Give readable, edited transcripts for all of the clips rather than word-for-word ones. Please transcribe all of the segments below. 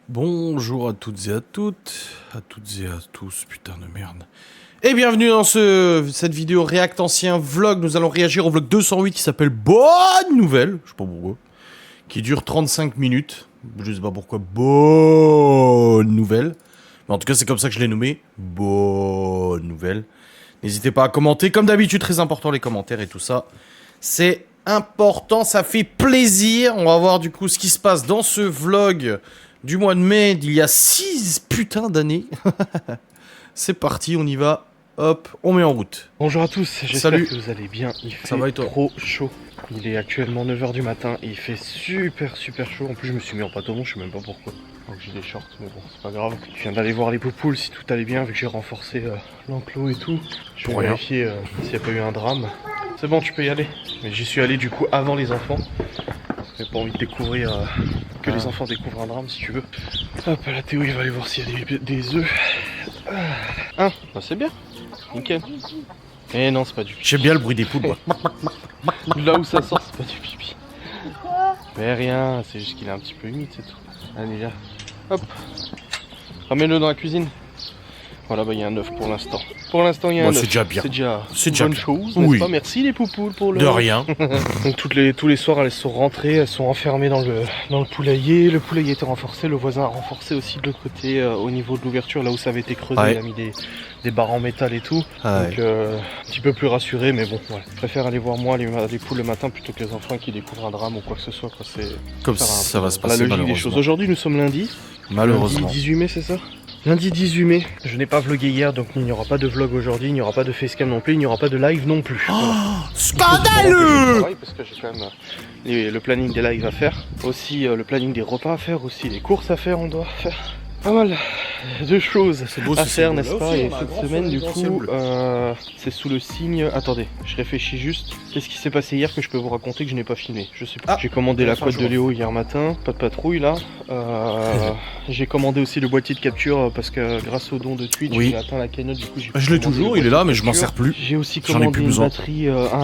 Bonjour à toutes et à toutes et à tous, putain de merde. Et bienvenue dans cette vidéo React ancien vlog. Nous allons réagir au vlog 208 qui s'appelle Bonne Nouvelle, je sais pas pourquoi, qui dure 35 minutes. Je sais pas pourquoi, Bonne Nouvelle. Mais en tout cas, c'est comme ça que je l'ai nommé, Bonne Nouvelle. N'hésitez pas à commenter, comme d'habitude, très important les commentaires et tout ça. C'est important, ça fait plaisir. On va voir du coup ce qui se passe dans ce vlog du mois de mai d'il y a 6 putains d'années. C'est parti, on y va. Hop, on met en route. Bonjour à tous, j'espère que vous allez bien. Il fait trop chaud. Il est actuellement 9h du matin et il fait super chaud. En plus je me suis mis en pantalon, je sais même pas pourquoi. Donc j'ai des shorts, mais bon c'est pas grave. Je viens d'aller voir les poupoules si tout allait bien, vu que j'ai renforcé l'enclos et tout. Je vais vérifier s'il n'y a pas eu un drame. C'est bon, tu peux y aller. Mais j'y suis allé du coup avant les enfants. J'ai pas envie de découvrir que les enfants découvrent un drame si tu veux. Hop, la Théo il va aller voir s'il y a des œufs. Bah c'est bien. Nickel. Eh non, c'est pas du pipi. J'aime bien le bruit des poules, moi. Là où ça sort, c'est pas du pipi. Mais rien, c'est juste qu'il est un petit peu humide, c'est tout. Allez, là. Hop. Ramène-le dans la cuisine. Voilà, bah il y a un œuf pour l'instant. Pour l'instant, il y a un œuf. C'est déjà bien. C'est déjà une bonne bien. chose, n'est-ce pas? Merci les poupoules pour le... De rien. Donc tous les soirs, elles sont rentrées, elles sont enfermées dans le poulailler. Le poulailler était renforcé, le voisin a renforcé aussi de l'autre côté au niveau de l'ouverture, là où ça avait été creusé, il a mis des barres en métal et tout. Donc un petit peu plus rassuré, mais bon, voilà. Je préfère aller voir moi les poules le matin plutôt que les enfants qui découvrent un drame ou quoi que ce soit. C'est comme ça va se passer, la logique des choses. Aujourd'hui, nous sommes lundi. Malheureusement. Lundi 18 mai, c'est ça? Lundi 18 mai, je n'ai pas vlogué hier, donc il n'y aura pas de vlog aujourd'hui, il n'y aura pas de facecam non plus, il n'y aura pas de live non plus. Scandaleux! Parce que j'ai quand même le planning des lives à faire, aussi le planning des repas à faire, aussi les courses à faire, on doit faire pas mal de choses à faire, n'est-ce pas? Et cette semaine, du coup, c'est sous le signe... Attendez, je réfléchis juste. Qu'est-ce qui s'est passé hier que je peux vous raconter que je n'ai pas filmé? Je sais pas. J'ai commandé la quad de Léo hier matin, pas de patrouille là. J'ai commandé aussi le boîtier de capture parce que grâce au don de Twitch, j'ai atteint la cagnotte, du coup j'ai... Je l'ai toujours, il est là, mais je m'en sers plus. J'ai aussi commandé une batterie, un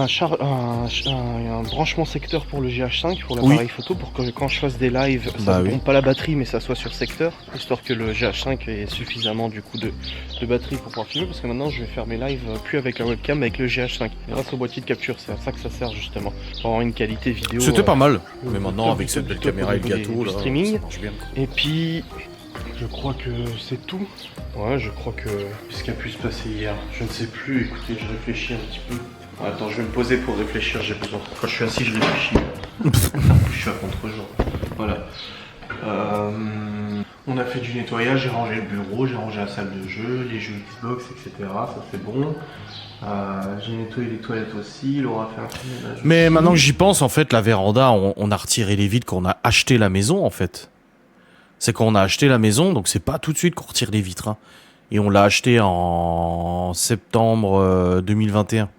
branchement secteur pour le GH5, pour l'appareil photo, pour que quand je fasse des lives, ça ne pompe pas la batterie, mais ça soit sur secteur, histoire que le GH5 ait suffisamment du coup de batterie pour pouvoir filmer, parce que maintenant je vais faire mes lives plus avec la webcam, mais avec le GH5. Grâce au boîtier de capture, c'est à ça que ça sert justement, pour avoir une qualité vidéo. C'était pas mal, mais maintenant avec cette belle caméra et le gâteau, là, streaming. ça marche bien. Et puis... je crois que c'est tout. Ouais, je crois que... Qu'est-ce qui a pu se passer hier? Je ne sais plus, écoutez, je réfléchis un petit peu. Attends, je vais me poser pour réfléchir, j'ai besoin. Quand je suis assis, je réfléchis. Je suis à contre-jour. Voilà. On a fait du nettoyage, j'ai rangé le bureau, j'ai rangé la salle de jeu, les jeux Xbox, etc. Ça c'est bon. J'ai nettoyé les toilettes aussi, Laura a fait un petit ménage. Mais maintenant que j'y pense, en fait, la véranda, on a retiré les vitres quand on a acheté la maison, en fait. C'est quand on a acheté la maison, donc c'est pas tout de suite qu'on retire les vitres. Hein. Et on l'a acheté en septembre 2021.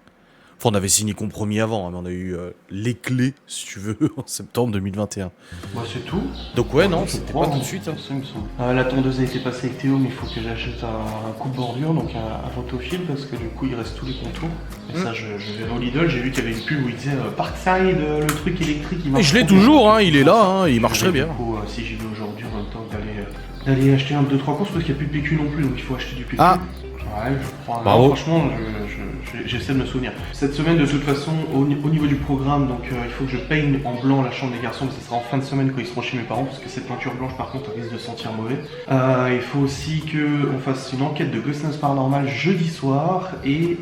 Enfin, on avait signé compromis avant, hein, mais on a eu les clés, si tu veux, en septembre 2021. Moi, c'est tout. Donc ouais, non, c'était pas tout de suite. Hein. Ça me semble. La tondeuse a été passée avec Théo, mais il faut que j'achète un coupe-bordure, donc un photofil, parce que du coup, il reste tous les contours. Et ça, je vais au Lidl, j'ai vu qu'il y avait une pub où il disait Parkside, le truc électrique, il marche. Et je l'ai toujours, hein, il est là, hein, il marche très bien. Du coup, si j'y vais aujourd'hui, en même temps d'aller acheter 2-3 courses, parce qu'il n'y a plus de PQ non plus, donc il faut acheter du PQ. Ouais, je crois. Bravo. Non, franchement, j'essaie de me souvenir. Cette semaine, de toute façon, au niveau du programme, donc il faut que je peigne en blanc la chambre des garçons, mais ça sera en fin de semaine quand ils seront chez mes parents, parce que cette peinture blanche, par contre, risque de sentir mauvais. Il faut aussi qu'on fasse une enquête de Ghostness Paranormal jeudi soir, et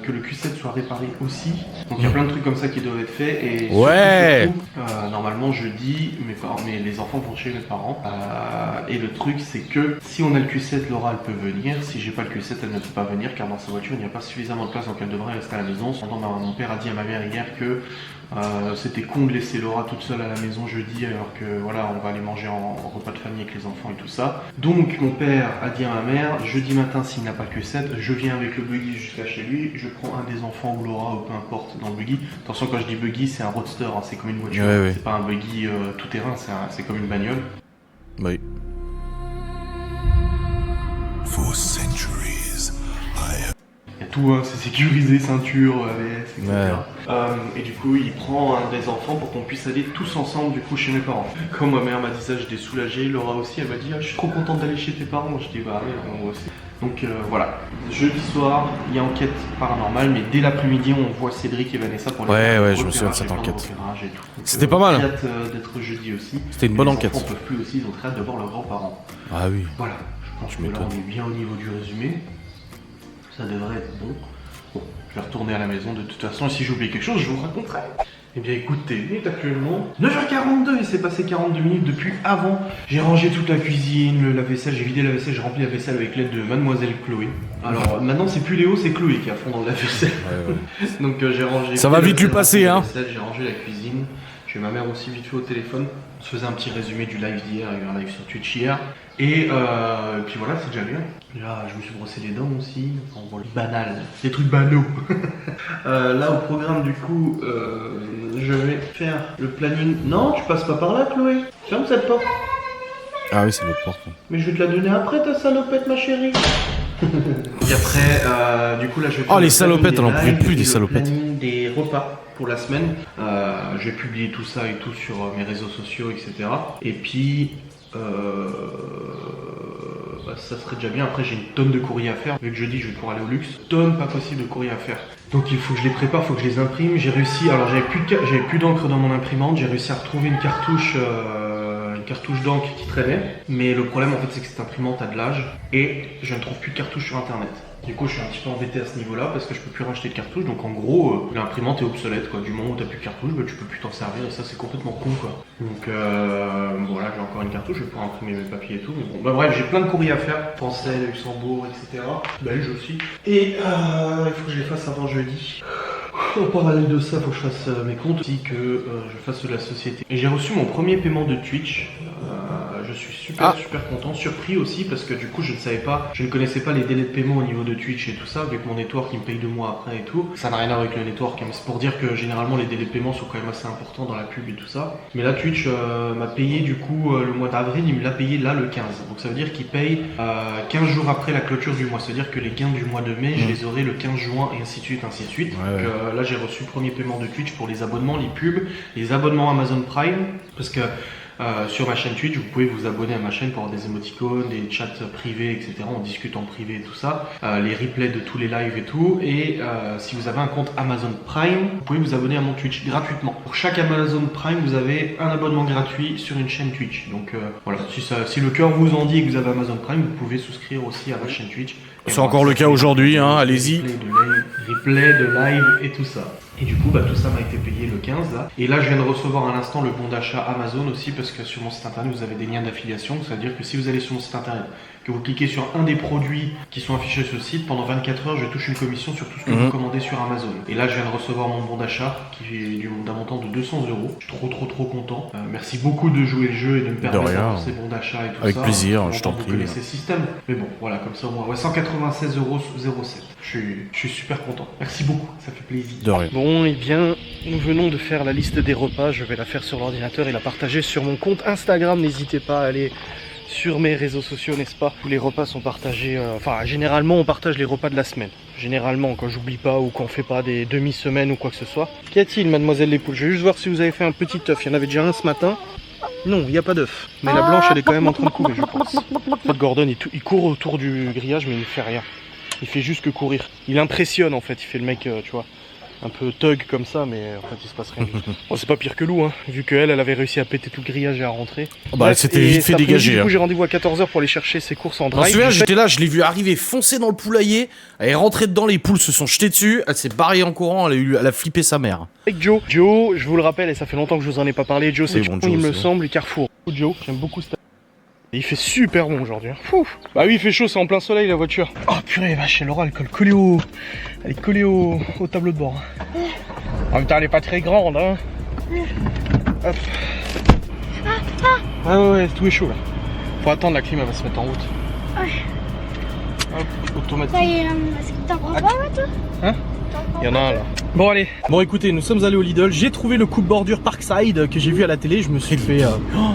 que le Q7 soit réparé aussi. Donc il y a plein de trucs comme ça qui doivent être faits, et surtout, normalement, jeudi, les enfants vont chez mes parents. Et le truc, c'est que si on a le Q7, Laura, elle peut venir. Si j'ai pas le Q7, elle ne peut pas venir, car dans sa voiture, il n'y a pas suffisamment de place, donc elle devrait rester à la maison. Cependant, mon père a dit à ma mère hier que c'était con de laisser Laura toute seule à la maison jeudi, alors que voilà, on va aller manger en repas de famille avec les enfants et tout ça. Donc mon père a dit à ma mère, jeudi matin, s'il n'a pas le Q7, je viens avec le buggy jusqu'à chez lui, je prends un des enfants ou Laura, ou peu importe, dans le buggy. Attention, quand je dis buggy, c'est un roadster, hein, c'est comme une voiture, c'est pas un buggy tout terrain, c'est comme une bagnole. Oui. Il y a tout, hein, c'est sécurisé, ceinture, ABS, etc. Ouais. Et du coup, il prend un des enfants pour qu'on puisse aller tous ensemble du coup chez mes parents. Quand ma mère m'a dit ça, j'étais soulagé. Laura aussi, elle m'a dit ah, je suis trop contente d'aller chez tes parents. Je dis bah oui, moi aussi. Donc voilà, jeudi soir, il y a enquête paranormale, mais dès l'après-midi, on voit Cédric et Vanessa pour les Ouais, je me souviens de cette enquête. C'était pas mal. J'ai hâte d'être jeudi aussi. C'était une bonne enquête. Les enfants peuvent plus aussi, ils ont très hâte de voir leurs grands-parents. Ah oui. Voilà, je pense que là, on est bien au niveau du résumé. Ça devrait être bon. Bon, je vais retourner à la maison de toute façon, et si j'oublie quelque chose, je vous raconterai. Eh bien écoutez, il est actuellement 9h42 et c'est passé 42 minutes depuis avant. J'ai rangé toute la cuisine, le lave-vaisselle, j'ai vidé la vaisselle, j'ai rempli la vaisselle avec l'aide de mademoiselle Chloé. Alors maintenant c'est plus Léo, c'est Chloé qui est à fond dans le lave-vaisselle. Ouais. Donc j'ai rangé... Ça va vite lui passer hein. J'ai rangé la cuisine, j'ai eu ma mère aussi vite fait au téléphone. On se faisait un petit résumé du live d'hier, il y a eu un live sur Twitch hier. Et puis voilà, c'est déjà bien. Là, je me suis brossé les dents aussi. Enfin, on voit le banal, des trucs banaux. Là, au programme, du coup, je vais faire le planning. Non, tu passes pas par là, Chloé. Ferme cette porte. Ah oui, c'est l'autre porte. Mais je vais te la donner après, ta salopette, ma chérie. Et après, du coup, là, je vais faire les salopettes, on en pouvait plus des salopettes. Des repas pour la semaine. Je vais publier tout ça et tout sur mes réseaux sociaux, etc. Et puis... ça serait déjà bien. Après j'ai une tonne de courrier à faire. Vu que jeudi je vais pouvoir aller au luxe, tonne pas possible de courrier à faire. Donc il faut que je les prépare, il faut que je les imprime. J'ai réussi, alors j'avais plus d'encre dans mon imprimante, j'ai réussi à retrouver une cartouche d'encre qui traînait. Mais le problème en fait c'est que cette imprimante a de l'âge et je ne trouve plus de cartouche sur internet. Du coup, je suis un petit peu embêté à ce niveau-là parce que je peux plus racheter de cartouches. Donc, en gros, l'imprimante est obsolète, quoi. Du moment où t'as plus de cartouches, bah, tu peux plus t'en servir et ça, c'est complètement con, quoi. Donc, voilà, j'ai encore une cartouche, je vais pouvoir imprimer mes papiers et tout. Mais bon, bah, bref, j'ai plein de courriers à faire. Français, Luxembourg, etc. Belge aussi. Et il faut que je les fasse avant jeudi. En parallèle de ça, il faut que je fasse mes comptes aussi, que je fasse de la société. Et j'ai reçu mon premier paiement de Twitch. Je suis super content, surpris aussi parce que du coup je ne connaissais pas les délais de paiement au niveau de Twitch et tout ça, avec mon network qui me paye 2 mois après et tout. Ça n'a rien à voir avec le network, hein, mais c'est pour dire que généralement les délais de paiement sont quand même assez importants dans la pub et tout ça. Mais là Twitch m'a payé du coup le mois d'avril, il me l'a payé là le 15. Donc ça veut dire qu'il paye 15 jours après la clôture du mois. Ça veut dire que les gains du mois de mai, je les aurai le 15 juin et ainsi de suite, ainsi de suite. Ouais, donc là j'ai reçu le premier paiement de Twitch pour les abonnements, les pubs, les abonnements Amazon Prime, parce que sur ma chaîne Twitch, vous pouvez vous abonner à ma chaîne pour avoir des émoticônes, des chats privés, etc. On discute en privé et tout ça. Les replays de tous les lives et tout. Et si vous avez un compte Amazon Prime, vous pouvez vous abonner à mon Twitch gratuitement. Pour chaque Amazon Prime, vous avez un abonnement gratuit sur une chaîne Twitch. Donc voilà, si le cœur vous en dit que vous avez Amazon Prime, vous pouvez souscrire aussi à ma chaîne Twitch. C'est encore le cas aujourd'hui, hein, allez-y. Replay de live et tout ça. Et du coup, bah, tout ça m'a été payé le 15 là. Et là, je viens de recevoir à l'instant le bon d'achat Amazon aussi, parce que sur mon site internet, vous avez des liens d'affiliation. C'est-à-dire que si vous allez sur mon site internet, que vous cliquez sur un des produits qui sont affichés sur le site, pendant 24 heures, je touche une commission sur tout ce que vous commandez sur Amazon. Et là, je viens de recevoir mon bon d'achat, qui est d'un montant de 200 €. Je suis trop content. Merci beaucoup de jouer le jeu et de me permettre d'avoir ces bons d'achat et tout ça. Avec plaisir, je t'en prie. Vous connaissez le système. Mais bon, voilà, comme ça au moins. Ouais, 196,07 €. Je suis super content. Merci beaucoup, ça fait plaisir. De rien. Bon, et bien, nous venons de faire la liste des repas. Je vais la faire sur l'ordinateur et la partager sur mon compte Instagram. N'hésitez pas à aller sur mes réseaux sociaux, n'est-ce pas, où les repas sont partagés. Enfin, généralement, on partage les repas de la semaine. Généralement, quand j'oublie pas ou qu'on fait pas des demi-semaines ou quoi que ce soit. Qu'y a-t-il, mademoiselle les poules? Je vais juste voir si vous avez fait un petit œuf. Il y en avait déjà un ce matin. Non, il n'y a pas d'œuf. Mais la blanche, elle est quand même en train de couver, je pense. En fait, Gordon, il court autour du grillage, mais il ne fait rien. Il fait juste que courir. Il impressionne, en fait. Il fait le mec, tu vois, un peu thug comme ça, mais en fait, il se passe rien. Bon, c'est pas pire que Lou, hein, vu qu'elle avait réussi à péter tout le grillage et à rentrer. Bah, elle s'était vite fait dégager. Du coup, j'ai rendez-vous à 14 h pour aller chercher ses courses en drive. Je me souviens, j'étais là, je l'ai vu arriver, foncer dans le poulailler. Elle est rentrée dedans, les poules se sont jetées dessus. Elle s'est barrée en courant, elle a flippé sa mère. Avec Joe. Joe, je vous le rappelle, et ça fait longtemps que je vous en ai pas parlé. Joe, c'est bon, il me semble, Carrefour. Joe, j'aime beaucoup cette. Il fait super bon aujourd'hui. Bah oui, il fait chaud, c'est en plein soleil la voiture. Oh purée, vache, Laura, elle est collée au tableau de bord. En même temps, elle est pas très grande, hein. Hop. Ah ouais, tout est chaud là. Faut attendre, la clim elle va se mettre en route. Hop, automatique. Est-ce que t'en prends pas, toi? Hein? Il y en a un là. Bon allez, bon écoutez, nous sommes allés au Lidl. J'ai trouvé le coupe-bordure Parkside que j'ai vu à la télé. Je me suis fait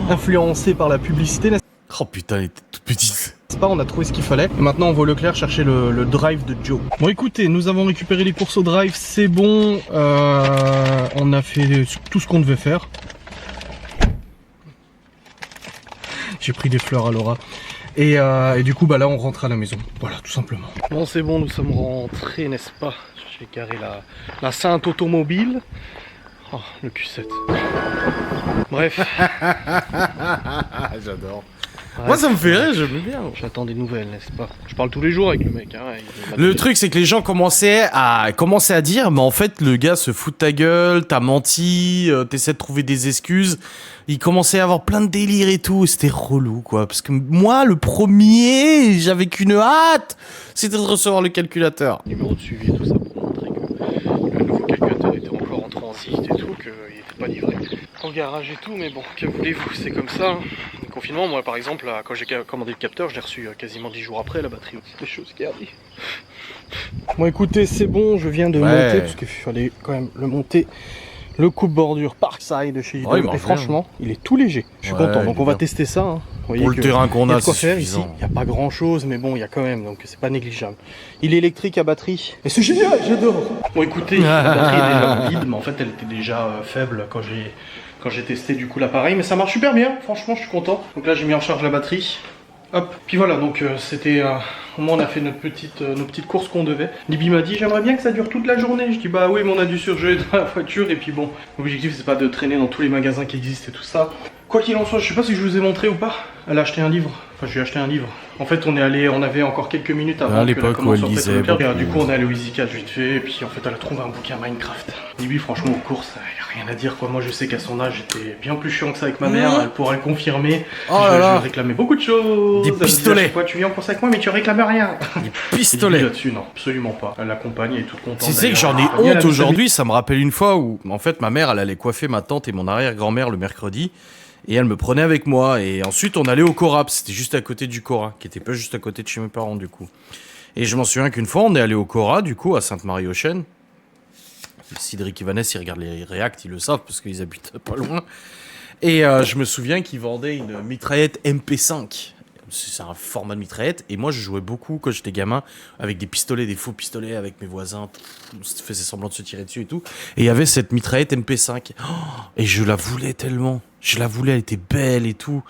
influencer par la publicité. Oh putain, elle était toute petite. C'est pas, on a trouvé ce qu'il fallait. Et maintenant, on va au Leclerc chercher le drive de Joe. Bon, écoutez, nous avons récupéré les courses au drive, c'est bon. On a fait tout ce qu'on devait faire. J'ai pris des fleurs à Laura. Et du coup, bah là, on rentre à la maison. Voilà, tout simplement. Bon, c'est bon, nous sommes rentrés, n'est-ce pas? J'ai garé la Sainte Automobile. Oh, le Q7. Bref. J'adore. Bref. Moi, ça me fait rire, j'aime bien. J'attends des nouvelles, n'est-ce pas? Je parle tous les jours avec le mec. Hein, Le truc, c'est que les gens commençaient à dire, mais en fait, le gars se fout de ta gueule, t'as menti, t'essaies de trouver des excuses. Il commençait à avoir plein de délires et tout, et c'était relou, quoi. Parce que moi, le premier, j'avais qu'une hâte, c'était de recevoir le calculateur. Numéro de suivi et tout ça pour montrer que le nouveau calculateur était encore en transit et tout, qu'il n'était pas livré au garage et tout, mais bon, que voulez-vous, c'est comme ça. Hein. Le confinement, moi par exemple, là, quand j'ai commandé le capteur, je l'ai reçu quasiment 10 jours après, la batterie aussi. Des choses qui arrivent. Bon écoutez, c'est bon, je viens de monter, parce qu'il fallait quand même le monter. Le coupe-bordure Parkside de chez Lidl, Ouais, et franchement, il est tout léger. Je suis content, donc on va tester ça. Hein. Vous voyez Pour le terrain qu'on a, c'est c'est ici. suffisant. Il n'y a pas grand-chose, mais bon, il y a quand même, donc c'est pas négligeable. Il est électrique à batterie, et c'est génial, j'adore. Bon écoutez, la batterie est déjà vide, mais en fait elle était déjà faible quand j'ai testé du coup l'appareil, mais ça marche super bien, franchement je suis content. Donc là j'ai mis en charge la batterie. Hop, puis voilà, donc c'était au moins on a fait nos petites courses qu'on devait. Libby m'a dit j'aimerais bien que ça dure toute la journée. Je dis bah oui, mais on a dû surgeler dans la voiture. Et puis bon, l'objectif c'est pas de traîner dans tous les magasins qui existent et tout ça. Quoi qu'il en soit, je sais pas si je vous ai montré ou pas. Elle a acheté un livre. Enfin, je lui ai acheté un livre. En fait, on avait encore quelques minutes avant à que l'époque la où elle commence, en fait, lisait le Leclerc. beaucoup. Du coup, on est allé au EasyCat vite fait. Et puis en fait, elle a trouvé un bouquin Minecraft. Libby, franchement, aux courses, il n'y a rien à dire quoi. Moi, je sais qu'à son âge, j'étais bien plus chiant que ça avec ma mère. Elle pourra le confirmer. Oh là là. Je réclamais beaucoup de choses. Des Elle me disait, pistolets. à chaque fois, tu viens en course avec moi, mais tu réclames rien. Des pistolets. Là-dessus, non, absolument pas. Elle l'accompagne, elle est toute contente. Tu sais que j'en ai honte aujourd'hui, ça me rappelle une fois où, en fait, ma mère, elle allait coiffer ma tante et mon arrière-grand-mère le mercredi, et elle me prenait avec moi, et ensuite on allait au Cora, c'était juste à côté du Cora, qui était pas juste à côté de chez mes parents, du coup. Et je m'en souviens qu'une fois, on est allé au Cora, du coup, à Sainte-Marie-aux-Chênes. Cédric et Vanessa, ils regardent les réacts, ils le savent, parce qu'ils habitent pas loin. Et je me souviens qu'ils vendaient une mitraillette MP5. C'est un format de mitraillette. Et moi, je jouais beaucoup quand j'étais gamin avec des pistolets, des faux pistolets avec mes voisins. On se faisait semblant de se tirer dessus et tout. Et il y avait cette mitraillette MP5. Oh, et je la voulais tellement. Je la voulais, elle était belle et tout.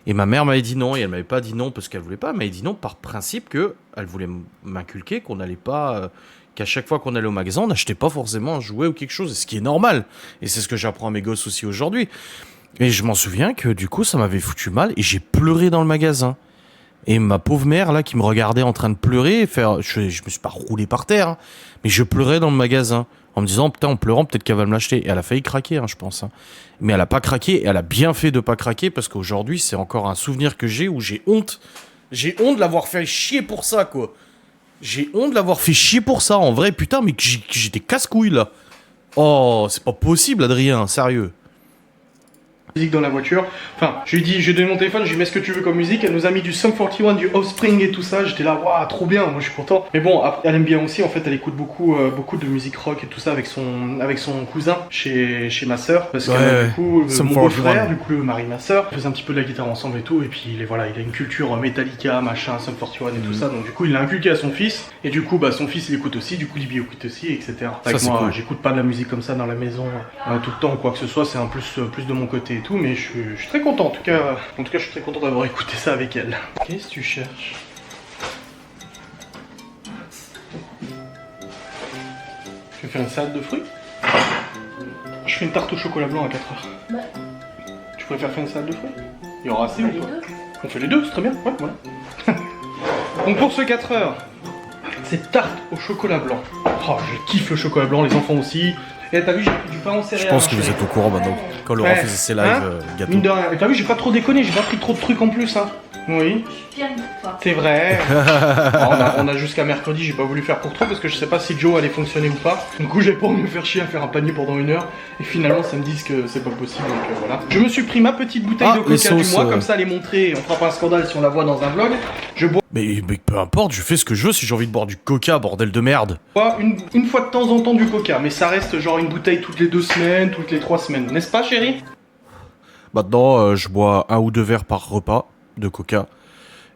Et ma mère m'avait dit non. Et elle m'avait pas dit non parce qu'elle voulait pas. Elle m'avait dit non par principe qu'elle voulait m'inculquer qu'on n'allait pas... qu'à chaque fois qu'on allait au magasin, on n'achetait pas forcément un jouet ou quelque chose. Ce qui est normal. Et c'est ce que j'apprends à mes gosses aussi aujourd'hui. Et je m'en souviens que du coup, ça m'avait foutu mal. Et j'ai pleuré dans le magasin. Et ma pauvre mère, là, qui me regardait en train de pleurer, je me suis pas roulé par terre, hein, mais je pleurais dans le magasin, en me disant, putain, en pleurant, peut-être qu'elle va me l'acheter. Et elle a failli craquer, hein, je pense. Hein. Mais elle a pas craqué, et elle a bien fait de pas craquer, parce qu'aujourd'hui, c'est encore un souvenir que j'ai où j'ai honte. J'ai honte de l'avoir fait chier pour ça, quoi. J'ai honte de l'avoir fait chier pour ça, en vrai, putain, mais que j'étais casse-couille, là. Oh, c'est pas possible, Adrien, sérieux. Musique dans la voiture. Enfin, je lui ai dit, j'ai donné mon téléphone, je lui ai dit, mets ce que tu veux comme musique. Elle nous a mis du Sum 41, du Offspring et tout ça. J'étais là, waouh, trop bien, moi je suis content. Mais bon, elle aime bien aussi, en fait, elle écoute beaucoup de musique rock et tout ça avec son cousin chez ma sœur. Parce que du coup, mon beau-frère, du coup, le mari de ma sœur, faisait un petit peu de la guitare ensemble et tout. Et puis il a une culture Metallica, machin, Sum 41 et tout ça. Donc du coup, il l'a inculqué à son fils. Et du coup, bah, son fils il écoute aussi, du coup, Libby écoute aussi, etc. Avec moi, cool. J'écoute pas de la musique comme ça dans la maison tout le temps ou quoi que ce soit. C'est un plus de mon côté et tout. Mais je suis très content, en tout cas, je suis très content d'avoir écouté ça avec elle. Qu'est-ce que tu cherches? Tu veux faire une salade de fruits? Je fais une tarte au chocolat blanc à 4h. Ouais. Tu préfères faire une salade de fruits? Il y aura assez ou pas? On fait les deux, c'est très bien, ouais, voilà. Donc pour ce 4h, c'est tarte au chocolat blanc. Oh, je kiffe le chocolat blanc, les enfants aussi. Et t'as vu, j'ai pris du pain en céréales. Je pense que vous êtes au courant maintenant. Quand Laura faisait ses lives gâteaux. Mine de rien. Et t'as vu, j'ai pas trop déconné, j'ai pas pris trop de trucs en plus, hein. Oui. Je suis fière de toi. C'est vrai. on a jusqu'à mercredi, j'ai pas voulu faire pour trop parce que je sais pas si Joe allait fonctionner ou pas. Du coup, j'ai pas envie de me faire chier à faire un panier pendant 1 heure. Et finalement, ça me dit que c'est pas possible, donc voilà. Je me suis pris ma petite bouteille de coca du mois, comme ça, elle est montrée. On fera pas un scandale si on la voit dans un vlog. Je bois. Mais peu importe, je fais ce que je veux si j'ai envie de boire du coca, bordel de merde. Une fois de temps en temps du coca, mais ça reste genre une bouteille toutes les 2 semaines, toutes les 3 semaines, n'est-ce pas, chérie? Maintenant, je bois 1 ou 2 verres par repas. de coca.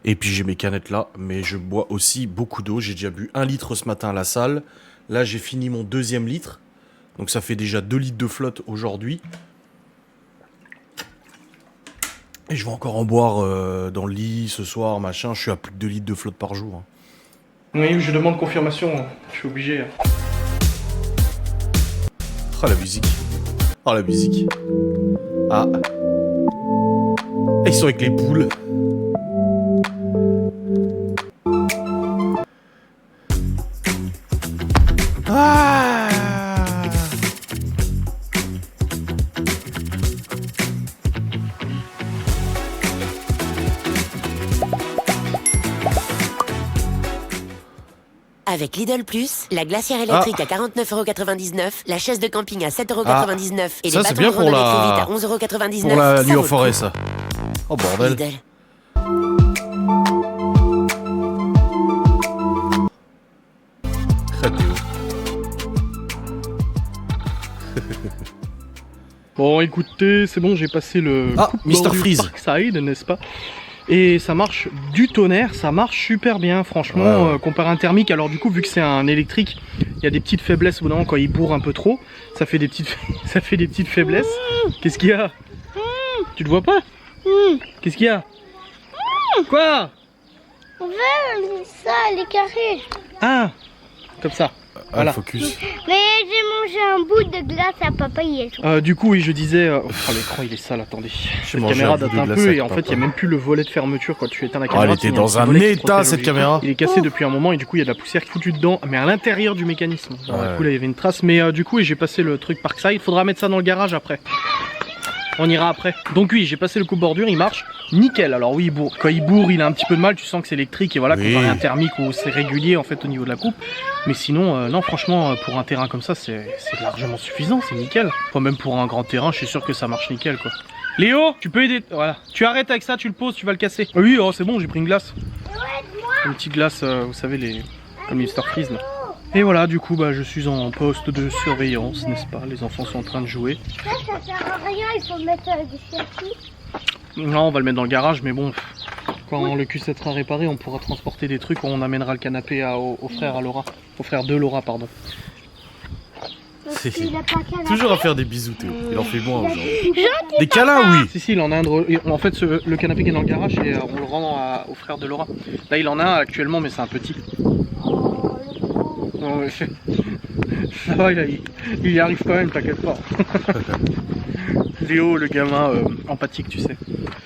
Et puis j'ai mes canettes là, mais je bois aussi beaucoup d'eau. J'ai déjà bu 1 litre ce matin à la salle. Là, j'ai fini mon 2e litre. Donc ça fait déjà 2 litres de flotte aujourd'hui. Et je vais encore en boire dans le lit ce soir, machin. Je suis à plus de 2 litres de flotte par jour. Hein. Oui, je demande confirmation, je suis obligé. Oh la musique. Oh la musique. Ah. Ils sont avec les poules. Ah. Avec Lidl Plus, la glacière électrique à 49,99€, la chaise de camping à 7,99€ et ça, les c'est bâtons bien de pour randonnée la... trop vite à 11,99€. Pour la nuit vaut en le forêt, coup. ça. Oh bordel. Lidl. Bon, écoutez, c'est bon, j'ai passé le Mr. Freeze. Parkside, n'est-ce pas? Et ça marche du tonnerre, ça marche super bien, franchement, Ouais. comparé à un thermique. Alors du coup, vu que c'est un électrique, il y a des petites faiblesses au bout d'un moment quand il bourre un peu trop. Ça fait des petites, ça fait des petites faiblesses. Qu'est-ce qu'il y a? Tu le vois pas? Qu'est-ce qu'il y a? Quoi? On veut ça, les carrés. Ah, comme ça. Voilà. Focus. Mais j'ai mangé un bout de glace à papa hier. Du coup, oui, je disais... oh, l'écran, il est sale, attendez. Cette mangé caméra un bout date de un glace peu avec et en fait, il papa. n'y a même plus le volet de fermeture quand tu éteins la Oh, caméra. elle était il y a dans petit un volet qui état, protège cette l'objectif. caméra. Il est cassé depuis un moment et du coup, il y a de la poussière qui est foutue dedans, mais à l'intérieur du mécanisme. Alors, Ouais. du coup, là, il y avait une trace, mais du coup, j'ai passé le truc Parkside. Il faudra mettre ça dans le garage après. On ira après. Donc oui, j'ai passé le coupe-bordure, il marche nickel. Alors oui, quand il bourre, il a un petit peu de mal, tu sens que c'est électrique et voilà, Oui. comparé à un thermique où c'est régulier en fait au niveau de la coupe. Mais sinon, non, franchement, pour un terrain comme ça, c'est largement suffisant, c'est nickel. Enfin, même pour un grand terrain, je suis sûr que ça marche nickel quoi. Léo, tu peux aider. Voilà, tu arrêtes avec ça, tu le poses, tu vas le casser. Ah oui, oh, c'est bon, j'ai pris une glace. Une petite glace, vous savez, comme les Mr. Freeze là. Et voilà, du coup, bah, je suis en poste de surveillance, n'est-ce pas? Les enfants sont en train de jouer. Ça sert à rien, il faut mettre des circuits. Non, on va le mettre dans le garage, mais bon, quand le Q7 sera réparé, on pourra transporter des trucs, on amènera le canapé au frère à Laura. Au frère de Laura, pardon. Il a pas qu'à la Toujours à faire des bisous, Théo. Il en fait moins aujourd'hui. Gentil. Des câlins, oui. Si, il en a un en fait, le canapé qui est dans le garage, et on le rend au frère de Laura. Là, il en a un actuellement, mais c'est un petit. Non, mais ça va, il y arrive quand même, t'inquiète pas. Léo, le gamin empathique, tu sais.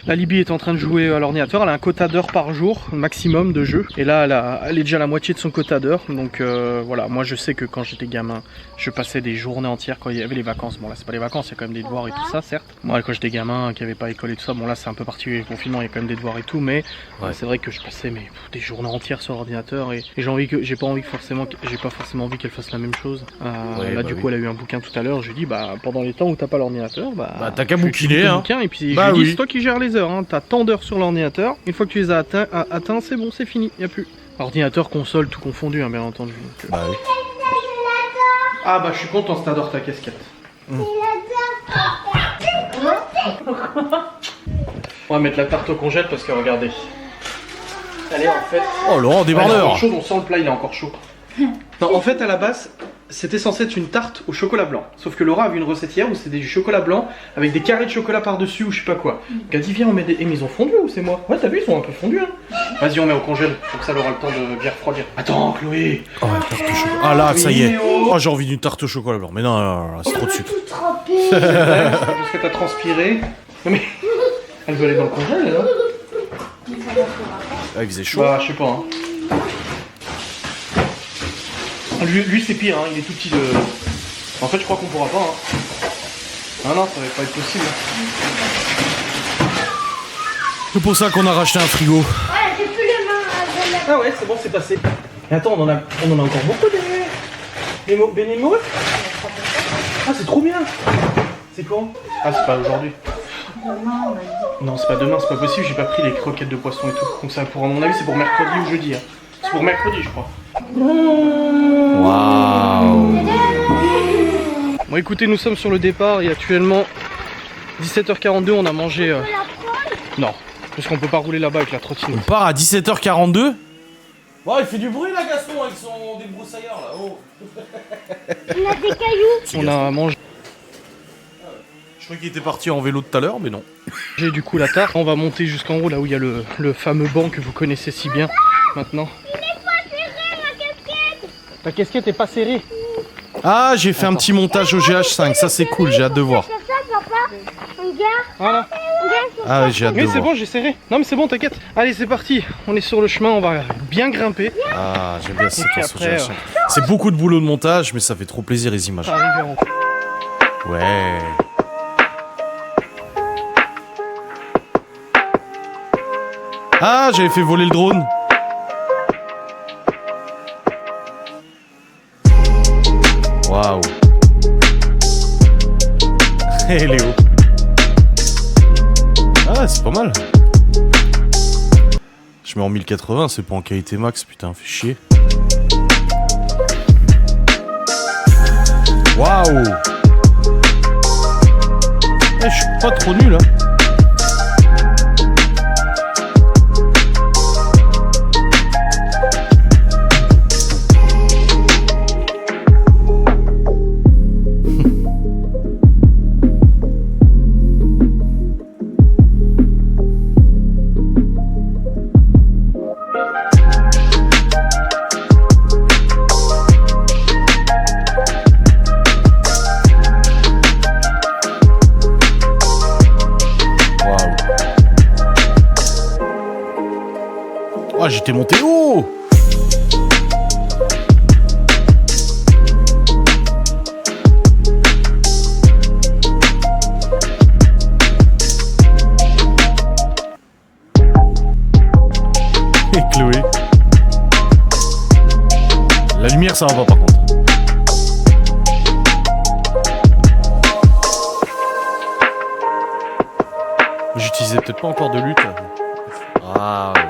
La Libye est en train de jouer à l'ordinateur, elle a un quota d'heures par jour, maximum de jeu. Et là, elle est déjà à la moitié de son quota d'heures. Donc voilà, moi je sais que quand j'étais gamin, je passais des journées entières quand il y avait les vacances. Bon là, c'est pas les vacances, il y a quand même des devoirs et tout ça, certes. Moi, quand j'étais gamin, qui avait pas école et tout ça, bon là c'est un peu particulier, le confinement, il y a quand même des devoirs et tout. Mais c'est vrai que je passais des journées entières sur l'ordinateur et j'ai pas forcément envie qu'elle fasse la même chose. Là, du coup, elle a eu un bouquin tout à l'heure. Je lui ai dit, bah pendant les temps où t'as pas l'ordinateur, t'as qu'à tu bouquiner, fais ton hein. bouquin, et puis Bah je lui ai dit, oui. c'est toi qui gères les heures, hein. T'as tant d'heures sur l'ordinateur. Une fois que tu les as atteints, c'est bon, c'est fini, y a plus. Ordinateur, console, tout confondu, hein, bien entendu. Donc, Bah oui. Ah bah je suis content, t'adores ta casquette. On va mettre la tarte au congèle parce que regardez. Allez, en fait. Oh, Laurent, Elle est encore débardeur. chaude, on sent le plat, il est encore chaud. Non, en fait, à la base, c'était censé être une tarte au chocolat blanc. Sauf que Laura a vu une recette hier où c'était du chocolat blanc avec des carrés de chocolat par-dessus ou je sais pas quoi. Donc elle dit, viens, on met des. Eh, mais ils ont fondu ou c'est moi? Ouais, t'as vu, ils ont un peu fondu, hein. Vas-y, on met au congèle, comme ça elle aura le temps de bien refroidir. Attends, Chloé. Oh, la tarte au chocolat. Ah là, ça y est. Léo. Oh, j'ai envie d'une tarte au chocolat blanc. Mais non, c'est trop de sucre. Tout trempé. Parce que t'as transpiré. Non mais. Elle veut aller dans le congèle, là. Ah, il faisait chaud. Bah, je sais pas, hein. Lui c'est pire, hein, il est tout petit de... En fait, je crois qu'on pourra pas, hein. Ah non, ça va pas être possible. C'est pour ça qu'on a racheté un frigo. Ouais, j'ai plus les mains à la... Ah ouais, c'est bon, c'est passé. Mais attends, on en a encore beaucoup des beignets de morue. Ah, c'est trop bien. C'est quand? Ah, c'est pas aujourd'hui. Non, c'est pas demain, c'est pas possible, j'ai pas pris les croquettes de poisson et tout. Donc ça, à mon avis, c'est pour mercredi ou jeudi. Hein. C'est pour mercredi, je crois. Waouh. Bon, écoutez, nous sommes sur le départ, il est actuellement 17h42, on a mangé... Non, Parce qu'on peut pas rouler là-bas avec la On trottinette. part à 17h42. Oh, il fait du bruit là, Gaston, avec son débroussailleur là. Oh. On a des cailloux. On a mangé Je croyais qu'il était parti en vélo tout à l'heure, mais non. du coup la tarte. On va monter jusqu'en haut là où il y a le fameux banc que vous connaissez si bien maintenant. Il est pas serré, ma casquette. Ta casquette est pas serrée. Ah, j'ai fait un petit montage au GH5, ça c'est cool, j'ai hâte de voir. C'est ça, papa. Regarde. Voilà. Ah ouais, j'ai hâte de Oui, c'est voir. bon, j'ai serré. Non, mais c'est bon, t'inquiète. Allez, c'est parti. On est sur le chemin, on va bien grimper. Ah, j'aime bien cette puis séquence au après, GH5. C'est beaucoup de boulot de montage, mais ça fait trop plaisir les images. Arriver en haut. Ouais. Ah, j'avais fait voler le drone. Waouh. Hé Léo. Ah, c'est pas mal. Je mets en 1080, c'est pas en qualité max, putain, fait chier. Waouh. Eh, je suis pas trop nul, hein. Ah, j'étais monté haut. Et Chloé. La lumière, ça va pas par contre. J'utilisais peut-être pas encore de lutte. Ah ouais.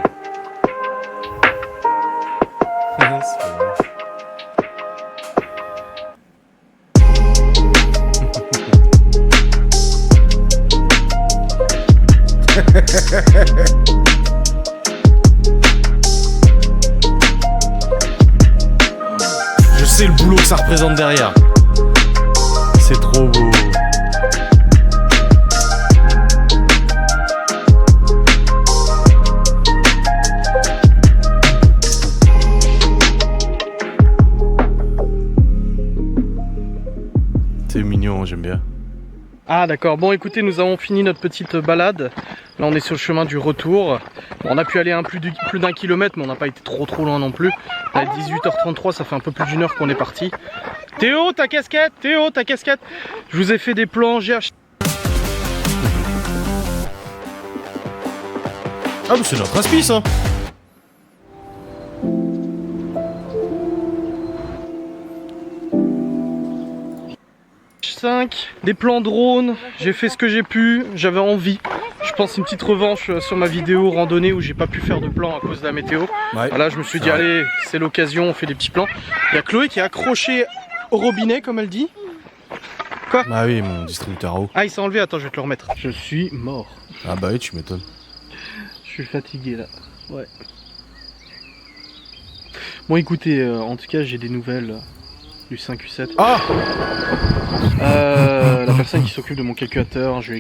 C'est pas vrai. Je sais le boulot que ça représente derrière. C'est trop beau. C'est mignon, j'aime bien. Ah d'accord, bon écoutez, nous avons fini notre petite balade. Là on est sur le chemin du retour. Bon, on a pu aller plus d'un kilomètre, mais on n'a pas été trop loin non plus. À 18h33, ça fait un peu plus d'une heure qu'on est parti. Théo, ta casquette! Théo, ta casquette! Je vous ai fait des plans GH. Ah mais c'est notre aspice, hein. Des plans drone, j'ai fait ce que j'ai pu, j'avais envie. Je pense une petite revanche sur ma vidéo randonnée où j'ai pas pu faire de plan à cause de la météo. Ouais. Voilà, je me suis dit allez, c'est l'occasion, on fait des petits plans. Il y a Chloé qui est accrochée au robinet comme elle dit. Quoi? Ah oui, mon distributeur à eau. Ah, il s'est enlevé, attends, je vais te le remettre. Je suis mort. Ah bah oui, tu m'étonnes. Je suis fatigué là. Ouais. Bon écoutez, en tout cas j'ai des nouvelles du 5U7. Ah La personne qui s'occupe de mon calculateur, j'ai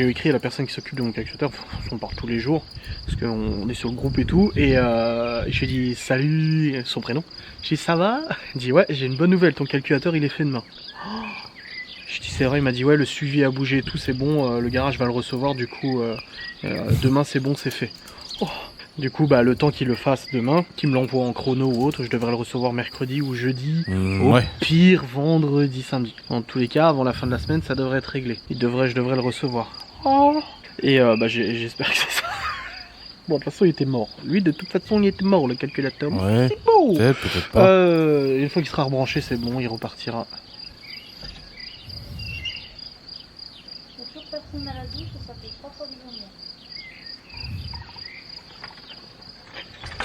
écrit à la personne qui s'occupe de mon calculateur, on parle tous les jours, parce qu'on est sur le groupe et tout, et je lui ai dit salut, son prénom, je lui ai dit ça va? Il dit ouais, j'ai une bonne nouvelle, ton calculateur il est fait demain. Oh, je lui ai dit c'est vrai, il m'a dit ouais, le suivi a bougé et tout, c'est bon, le garage va le recevoir, du coup demain c'est bon, c'est fait. Oh. Du coup, bah, le temps qu'il le fasse demain, qu'il me l'envoie en chrono ou autre, je devrais le recevoir mercredi ou jeudi, au ouais. pire vendredi, samedi. En tous les cas, avant la fin de la semaine, ça devrait être réglé. Je devrais le recevoir. Oh. Et bah, j'espère que c'est ça. Bon, de toute façon, il était mort. Lui, de toute façon, il était mort, le calculateur. Ouais. C'est beau. Peut-être pas. Une fois qu'il sera rebranché, c'est bon, il repartira. Pour toute personne à la douche, ça fait 3 fois du journée.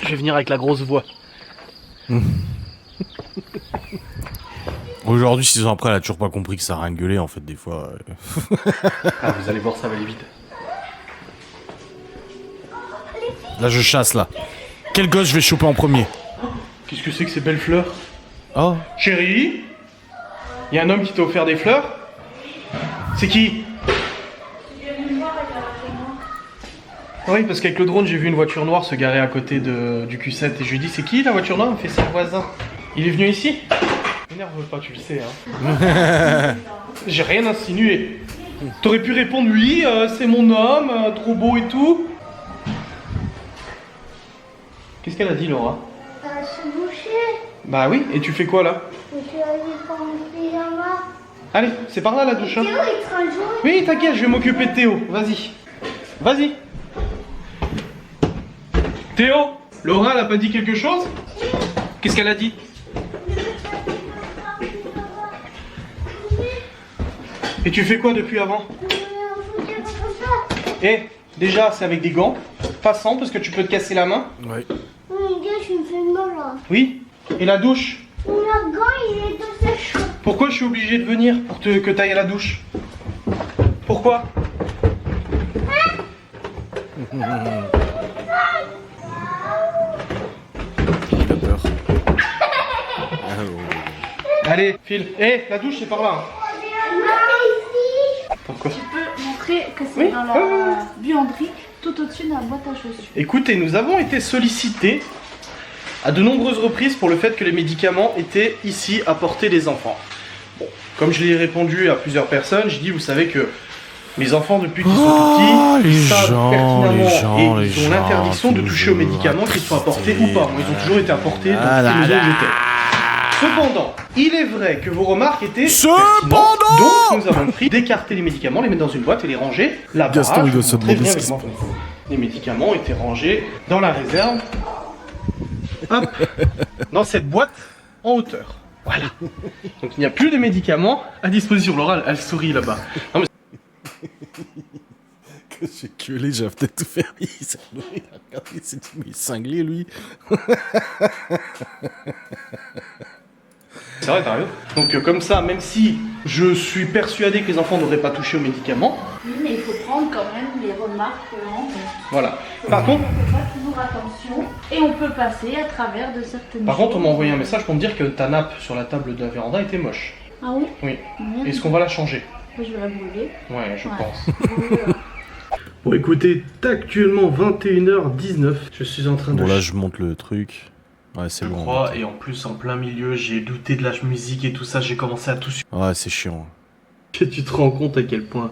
Je vais venir avec la grosse voix. Aujourd'hui, 6 ans après, elle a toujours pas compris que ça a rien gueulé en fait, des fois. Ah, vous allez voir, ça va aller vite. Là, je chasse, là. Quel gosse je vais choper en premier? Qu'est-ce que c'est que ces belles fleurs? Oh. Chérie? Y a un homme qui t'a offert des fleurs? C'est qui? Oui, parce qu'avec le drone, j'ai vu une voiture noire se garer à côté du Q7 et je lui ai dit c'est qui la voiture noire? Il me fait c'est le voisin. Il est venu ici? M'énerve pas, tu le sais. Hein. J'ai rien insinué. T'aurais pu répondre oui, c'est mon homme, trop beau et tout. Qu'est-ce qu'elle a dit, Laura? Se boucher. Bah oui, et tu fais quoi là? Je suis allée prendre mon pyjama. Allez, c'est par là la douche. Hein. Théo, il sera joué. Oui, t'inquiète, je vais m'occuper de Théo. Vas-y. Vas-y. Théo, Laura, elle a pas dit quelque chose? Qu'est-ce qu'elle a dit? Et tu fais quoi depuis avant? Eh, déjà, c'est avec des gants. Pas sans, parce que tu peux te casser la main. Ouais. Mon Dieu, je me fais mal là. Oui. Et la douche? Mon gant, il est tout sèche. Pourquoi je suis obligé de venir pour que t'ailles à la douche? Pourquoi? Il a peur. Allez, file. Eh, la douche, c'est par là. Hein. Pourquoi? Tu peux montrer que c'est Oui. dans la buanderie, tout au-dessus de la boîte à chaussures. Écoutez, nous avons été sollicités à de nombreuses reprises pour le fait que les médicaments étaient ici à portée des enfants. Bon, comme je l'ai répondu à plusieurs personnes, j'ai dit, vous savez que mes enfants, depuis qu'ils sont tout petits, les ils savent gens, pertinemment les et ils ont gens, l'interdiction de toucher aux toujours médicaments, qu'ils soient apportés ou pas. Moi, ils ont toujours été apportés dans Ah toutes là les maisons où là. j'étais. Cependant, il est vrai que vos remarques étaient Cependant pertinentes, donc nous avons pris d'écarter les médicaments, les mettre dans une boîte et les ranger là-bas. Gaston, il doit Je se vous montrerai demander bien ce qui avec moi. Les médicaments étaient rangés dans la réserve. Hop, dans cette boîte en hauteur. Voilà. Donc il n'y a plus de médicaments à disposition. Laura, elle sourit là-bas. Non, mais Que j'ai culé, j'ai peut-être tout faire. Il s'est levé, il a regardé, il s'est dit, mais il est cinglé, lui. c'est vrai, t'as raison. Donc comme ça, même si je suis persuadé que les enfants n'auraient pas touché aux médicaments, Oui, mais il faut prendre quand même les remarques en compte. voilà. Par contre, On fait pas toujours attention et on peut passer à travers de certaines par contre, on m'a choses. envoyé un message pour me dire que ta nappe sur la table de la véranda était moche. Ah oui? Oui. Merde. Est-ce qu'on va la changer? Je vais la brûler. Ouais, je Ouais. pense. Bon, écoutez, actuellement 21h19. Je suis en train de. Bon, là, je monte le truc. Ouais, c'est Je bon. crois, et en plus, en plein milieu, j'ai douté de la musique et tout ça, j'ai commencé à tout suivre. Ouais, c'est chiant. Tu te rends compte à quel point.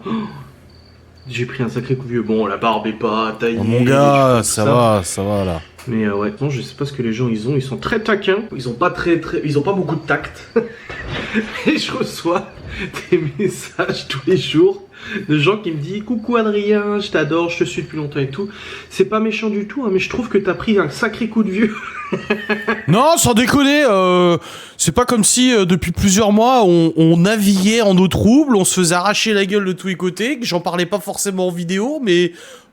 J'ai pris un sacré coup de vieux. Bon, la barbe est pas taillée. Oh, mon les gars, cheveux, ça va, là. Mais ouais, non, je sais pas ce que les gens ils ont. Ils sont très taquins. Ils ont pas ils ont pas beaucoup de tact. Et je reçois des messages tous les jours de gens qui me disent coucou Adrien, je t'adore, je te suis depuis longtemps et tout. C'est pas méchant du tout, hein, mais je trouve que t'as pris un sacré coup de vieux. Non, sans déconner, c'est pas comme si depuis plusieurs mois on naviguait en eau trouble, on se faisait arracher la gueule de tous les côtés, que j'en parlais pas forcément en vidéo, mais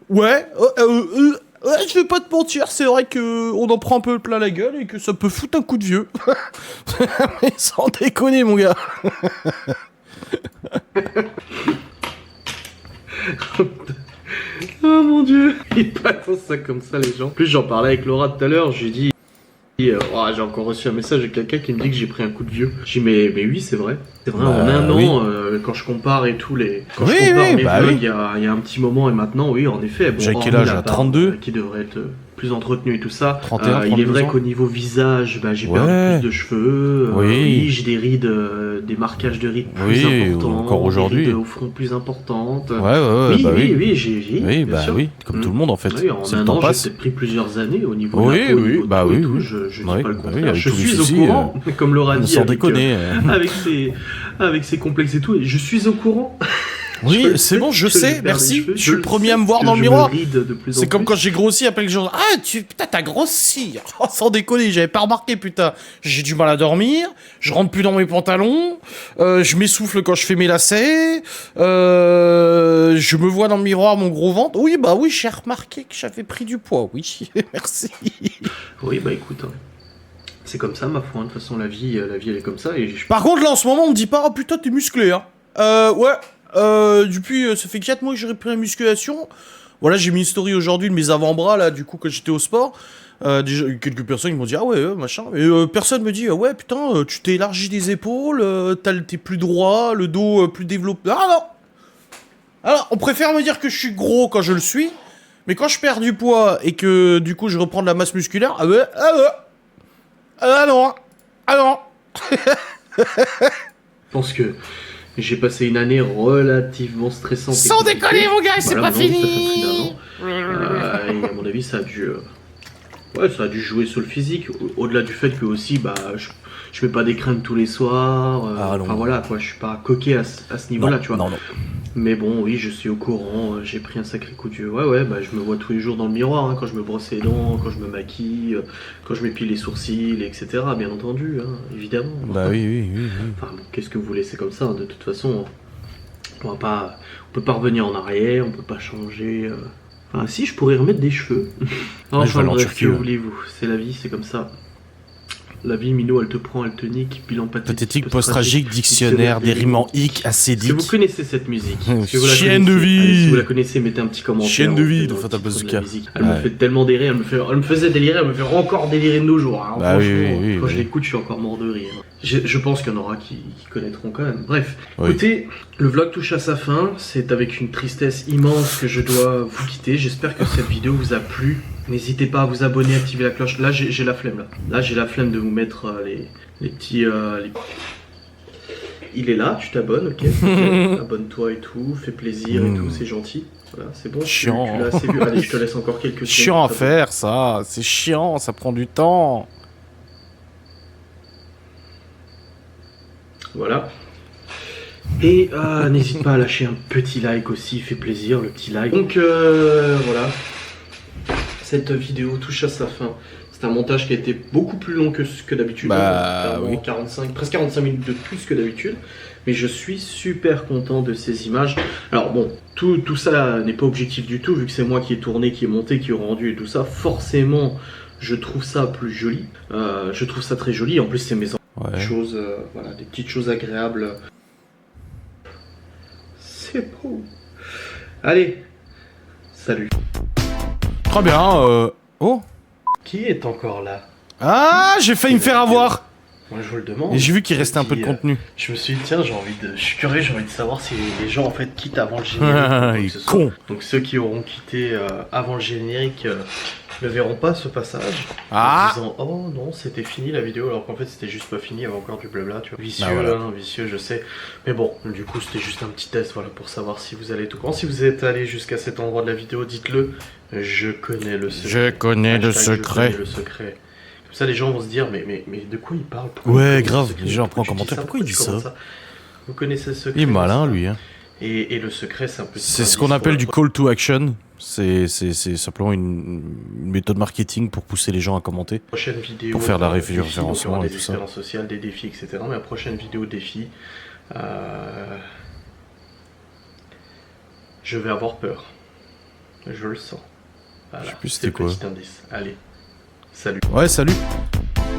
ouais, je vais pas te mentir, c'est vrai que on en prend un peu plein la gueule et que ça peut foutre un coup de vieux. Mais sans déconner, mon gars. Oh mon dieu, ils passent ça comme ça les gens. En plus j'en parlais avec Laura tout à l'heure, je lui ai dit oh, j'ai encore reçu un message de quelqu'un qui me dit que j'ai pris un coup de vieux. J'ai dit mais oui c'est vrai. C'est vrai, en un oui. an, quand je compare et tout les... Quand Oui, je compare oui, mes bah vlogs oui. il y a un petit moment et maintenant, oui en effet. Bon, J'ai quel hormis âge, la à barbe, 32 qui devrait être plus entretenu et tout ça. 31, Il est 32 vrai ans. qu'au niveau visage, bah, j'ai Ouais. perdu plus de cheveux. Oui. Oui, j'ai des rides, des marquages de rides plus Oui, importants. encore aujourd'hui. Des rides au front plus importantes. Ouais, oui, bah oui. oui, j'ai. Oui, bien bah sûr. oui, comme tout le monde en fait. Oui, en C'est le un temps an, j'ai passe. peut-être pris plusieurs années au niveau Oui, de la peau, au oui, niveau de bah tout et oui, tout, oui. je dis Oui, pas le bah contraire. oui, avec Je tous les suis au soucis, courant, comme Laura dit, Sans avec, déconner. avec ses complexes et tout, et je suis au courant. Oui, Je c'est bon, je que je sais, perds merci. des cheveux, Je suis le le premier sais à me voir que dans le je miroir. me ride de plus en C'est comme plus. quand j'ai grossi, après les gens putain, t'as grossi. Oh, sans déconner, j'avais pas remarqué, putain. J'ai du mal à dormir, je rentre plus dans mes pantalons, je m'essouffle quand je fais mes lacets, je me vois dans le miroir mon gros ventre. Oui, bah oui, j'ai remarqué que j'avais pris du poids, oui, merci. Oui, bah écoute, hein. C'est comme ça, ma foi. De toute façon, la vie, elle est comme ça. Et Par contre, là, en ce moment, on me dit pas, oh putain, t'es musclé, hein. Ouais, depuis, ça fait 4 mois que j'ai repris la musculation. Voilà, j'ai mis une story aujourd'hui de mes avant-bras, là, du coup, quand j'étais au sport. Déjà, quelques personnes qui m'ont dit, ah ouais, machin. Et personne me dit, ah ouais, putain, tu t'es élargi les épaules, t'es plus droit, le dos plus développé. Ah non! Alors, on préfère me dire que je suis gros quand je le suis, mais quand je perds du poids et que, du coup, je reprends de la masse musculaire, ah ouais, ah non, ah non. Je pense que j'ai passé une année relativement stressante. Sans déconner, mon gars, c'est pas Voilà, maintenant, fini! ça fait plus d'1 an. Et à mon avis, ça a dû... Ouais, ça a dû jouer sur le physique, au-delà du fait que aussi, bah, je mets pas des crèmes tous les soirs, enfin voilà, quoi, je suis pas coquet à ce niveau-là, tu vois. Non. Mais bon, oui, je suis au courant, j'ai pris un sacré coup de vieux. Ouais, bah, je me vois tous les jours dans le miroir, hein, quand je me brosse les dents, quand je me maquille, quand je m'épile les sourcils, etc., bien entendu, hein, évidemment. Bah oui. Enfin, bon, qu'est-ce que vous voulez, c'est comme ça, hein, de toute façon, on peut pas revenir en arrière, on peut pas changer... Enfin, si, je pourrais remettre des cheveux. Ouais, je vais aller en bref, Turquie, que ouais. voulez-vous, c'est la vie, c'est comme ça. La vie, Mino, elle te prend, elle te nique, bilan Pathétique, post-tragique, dictionnaire, des rimes en hic, Est-ce que vous acédique. connaissez cette musique? Est-ce que vous la Chienne de connaissez? vie. Allez, si vous la connaissez, mettez un petit commentaire. Chienne de vie, dans de le Fata titre de la Bazooka. musique. Elle me fait tellement délirer, elle me faisait délirer, elle me fait encore délirer de nos jours. Hein. Bah oui, Franchement, oui, quand oui. je l'écoute, je suis encore mort de rire. Je pense qu'il y en aura qui connaîtront quand même. Bref, Oui. écoutez, le vlog touche à sa fin. C'est avec une tristesse immense que je dois vous quitter. J'espère que cette vidéo vous a plu. N'hésitez pas à vous abonner, activer la cloche. Là, j'ai la flemme. Là, j'ai la flemme de vous mettre les petits... Il est là, tu t'abonnes, ok, abonne-toi et tout, fais plaisir et tout, c'est gentil. Voilà, c'est bon, Chiant. tu l'as assez vu. Allez, je te laisse encore quelques secondes. Chiant à faire, ça. C'est chiant, ça prend du temps. Voilà. Et n'hésite pas à lâcher un petit like aussi, il fait plaisir le petit like. Donc voilà, cette vidéo touche à sa fin. C'est un montage qui a été beaucoup plus long que d'habitude. Bah, oui. Presque 45 minutes de plus que d'habitude. Mais je suis super content de ces images. Alors bon, tout ça n'est pas objectif du tout, vu que c'est moi qui ai tourné, qui ai monté, qui ai rendu et tout ça. Forcément, je trouve ça plus joli. Je trouve ça très joli. En plus, c'est mes choses, voilà, des petites choses agréables. C'est beau. Allez, salut. Très bien, Oh. Qui est encore là? Ah, j'ai failli me faire avoir. Moi, je vous le demande. Et j'ai vu qu'il restait un peu de contenu. Je me suis dit, tiens, je suis curieux, j'ai envie de savoir si les gens en fait quittent avant le générique. Il est con. Donc ceux qui auront quitté avant le générique ne verront pas ce passage. Ah. En disant, oh non, c'était fini la vidéo, alors qu'en fait c'était juste pas fini, il y avait encore du blabla, tu vois. Vicieux, Bah, voilà. hein, vicieux, je sais. Mais bon, du coup c'était juste un petit test, voilà, pour savoir si vous allez tout quand. Si vous êtes allé jusqu'à cet endroit de la vidéo, dites-le. Je connais le secret. Je connais le Hashtag secret. je connais le secret. Comme ça, les gens vont se dire, mais de quoi il parle? Pourquoi Ouais, il grave, connaît ce les gens secret? après en commentaire, pourquoi il dit tu commences ça? Vous connaissez ce secret? Il est malin, lui. Hein. Et le secret, c'est un peu... C'est ce qu'on appelle du call to action. C'est simplement une méthode marketing pour pousser les gens à commenter. Prochaine vidéo... Pour faire de la défi, référencement donc il y aura et des tout ça. expériences sociales, des défis, etc. Mais la prochaine vidéo défi... je vais avoir peur. Je le sens. Voilà. Je sais plus C'est c'était le quoi. petit indice. Allez. Salut. Ouais, salut.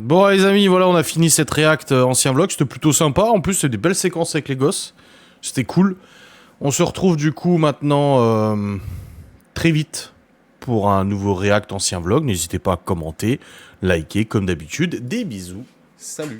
Bon, les amis, voilà, on a fini cette react ancien vlog. C'était plutôt sympa. En plus, c'est des belles séquences avec les gosses. C'était cool. On se retrouve du coup maintenant très vite pour un nouveau react ancien vlog. N'hésitez pas à commenter, liker comme d'habitude. Des bisous. Salut.